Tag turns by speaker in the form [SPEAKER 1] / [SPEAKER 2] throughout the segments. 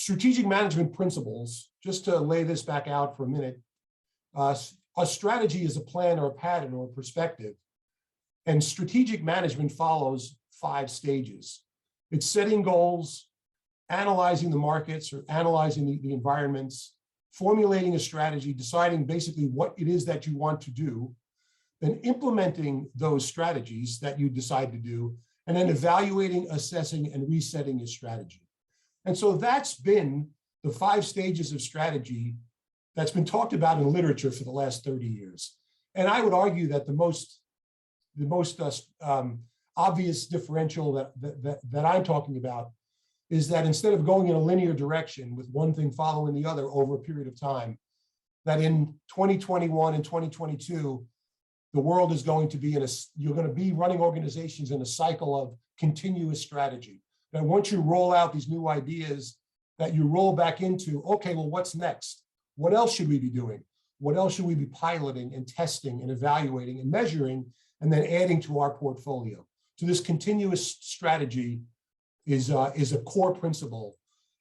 [SPEAKER 1] strategic management principles, just to lay this back out for a minute, a strategy is a plan or a pattern or a perspective. And strategic management follows 5 stages. It's setting goals, analyzing the markets or analyzing the environments, formulating a strategy, deciding basically what it is that you want to do, then implementing those strategies that you decide to do, and then evaluating, assessing, and resetting your strategy. And so that's been the 5 stages of strategy that's been talked about in literature for the last 30 years. And I would argue that the most obvious differential that I'm talking about is that instead of going in a linear direction with one thing following the other over a period of time, that in 2021 and 2022, the world is going to be you're going to be running organizations in a cycle of continuous strategy. That once you roll out these new ideas, that you roll back into, okay, well, what's next? What else should we be doing? What else should we be piloting and testing and evaluating and measuring and then adding to our portfolio? So this continuous strategy is a core principle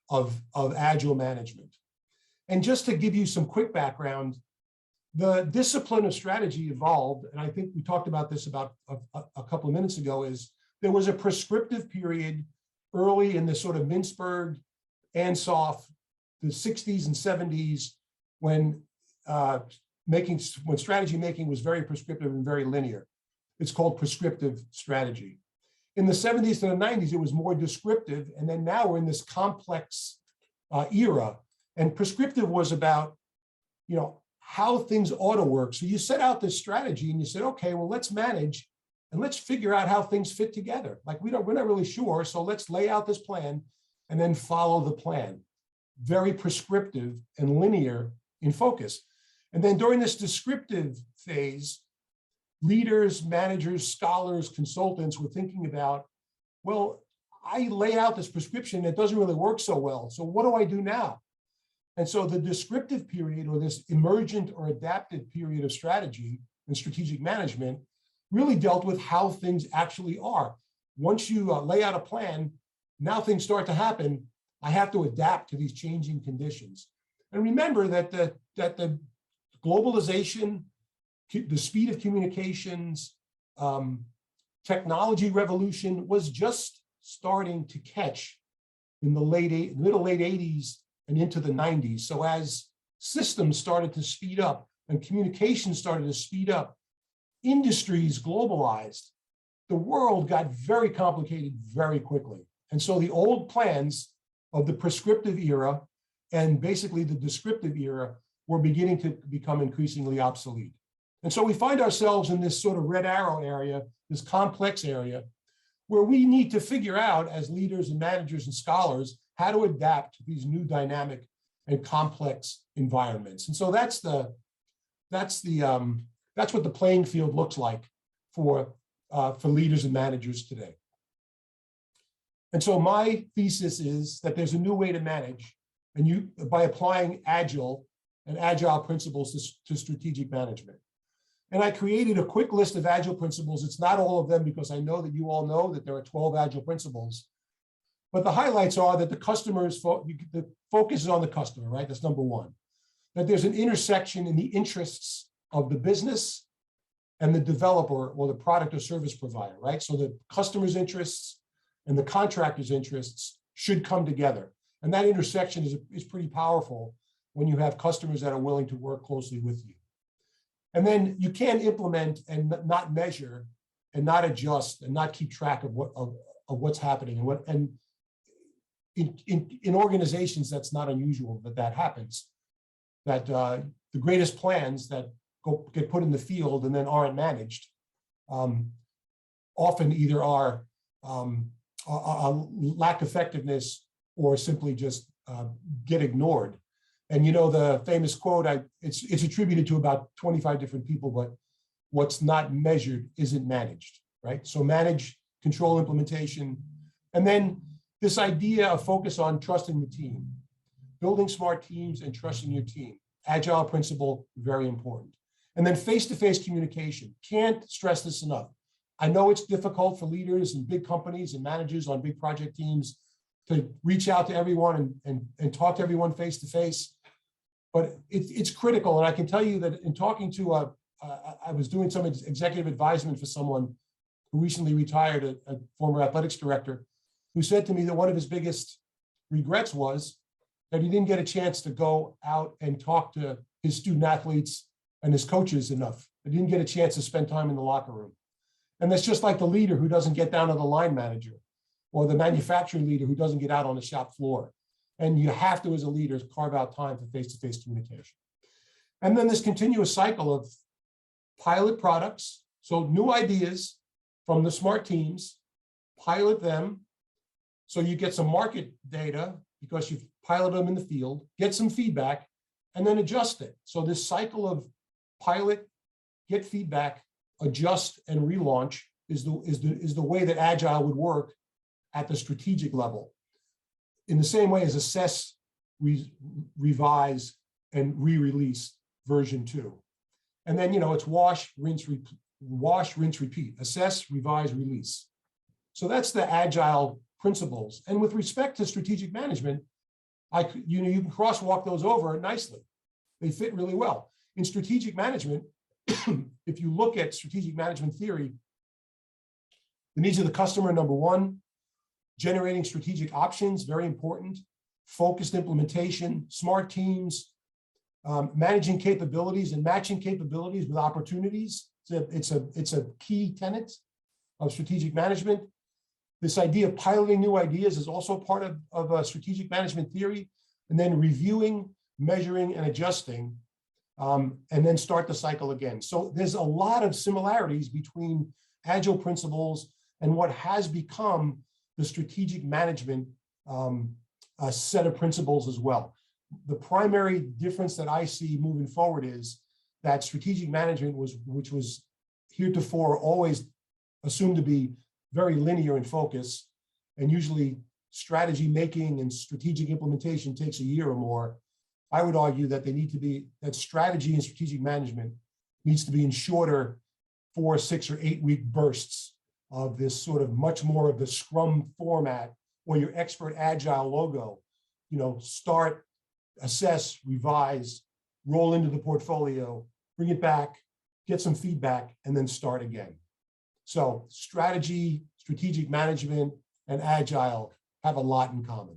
[SPEAKER 1] of agile management. And just to give you some quick background, the discipline of strategy evolved, and I think we talked about this about a couple of minutes ago, is there was a prescriptive period early in the sort of Mintzberg, Ansoff, the 60s and 70s, when strategy making was very prescriptive and very linear. It's called prescriptive strategy. In the 70s to the 90s, it was more descriptive, and then now we're in this complex era. And prescriptive was about, how things ought to work. So you set out this strategy and you said, okay, well, let's manage and let's figure out how things fit together. Like we're not really sure, so let's lay out this plan and then follow the plan. Very prescriptive and linear in focus. And then during this descriptive phase, leaders, managers, scholars, consultants were thinking about, well, I lay out this prescription that doesn't really work so well. So what do I do now? And so the descriptive period, or this emergent or adaptive period of strategy and strategic management, really dealt with how things actually are. Once you lay out a plan, now things start to happen. I have to adapt to these changing conditions. And remember that the globalization, the speed of communications, technology revolution was just starting to catch in the middle late 80s and into the 90s. So as systems started to speed up and communication started to speed up, industries globalized, the world got very complicated very quickly. And so the old plans of the prescriptive era and basically the descriptive era were beginning to become increasingly obsolete. And so we find ourselves in this sort of red arrow area, this complex area, where we need to figure out as leaders and managers and scholars how to adapt to these new dynamic and complex environments. And so that's what the playing field looks like for leaders and managers today. And so my thesis is that there's a new way to manage, and by applying agile principles to strategic management. And I created a quick list of agile principles. It's not all of them because I know that you all know that there are 12 agile principles. But the highlights are that the focus is on the customer, right? That's number one. That there's an intersection in the interests of the business and the developer or the product or service provider, right? So the customer's interests and the contractor's interests should come together. And that intersection is pretty powerful when you have customers that are willing to work closely with you. And then you can implement and not measure and not adjust and not keep track of what's happening. And in organizations, that's not unusual that happens. That the greatest plans that get put in the field and then aren't managed often either are lack effectiveness or simply just get ignored. And the famous quote, it's attributed to about 25 different people, but what's not measured isn't managed, right? So manage, control implementation, and then this idea of focus on trusting the team, building smart teams and trusting your team. Agile principle, very important. And then face-to-face communication. Can't stress this enough. I know it's difficult for leaders in big companies and managers on big project teams to reach out to everyone and talk to everyone face to face. But it's critical. And I can tell you that in talking to, I was doing some executive advisement for someone who recently retired, a former athletics director, who said to me that one of his biggest regrets was that he didn't get a chance to go out and talk to his student athletes and his coaches enough. He didn't get a chance to spend time in the locker room. And that's just like the leader who doesn't get down to the line manager, or the manufacturing leader who doesn't get out on the shop floor. And you have to, as a leader, carve out time for face-to-face communication. And then this continuous cycle of pilot products. So new ideas from the smart teams, pilot them. So you get some market data because you've piloted them in the field, get some feedback, and then adjust it. So this cycle of pilot, get feedback, adjust, and relaunch is the way that Agile would work at the strategic level. In the same way as assess, revise, and re-release version 2. And then, it's wash, rinse, repeat, assess, revise, release. So that's the Agile principles. And with respect to strategic management, you can crosswalk those over nicely. They fit really well. In strategic management, if you look at strategic management theory, the needs of the customer, number one, generating strategic options, very important, focused implementation, smart teams, managing capabilities and matching capabilities with opportunities. It's a key tenet of strategic management. This idea of piloting new ideas is also part of strategic management theory, and then reviewing, measuring, and adjusting, and then start the cycle again. So there's a lot of similarities between Agile principles and what has become the strategic management set of principles as well. The primary difference that I see moving forward is that strategic management which was heretofore always assumed to be very linear in focus, and usually strategy making and strategic implementation takes a year or more. I would argue that that strategy and strategic management needs to be in shorter 4, 6, or 8 week bursts of this sort of much more of the Scrum format, or your expert Agile logo. Start, assess, revise, roll into the portfolio, bring it back, get some feedback, and then start again. So strategy, strategic management, and Agile have a lot in common.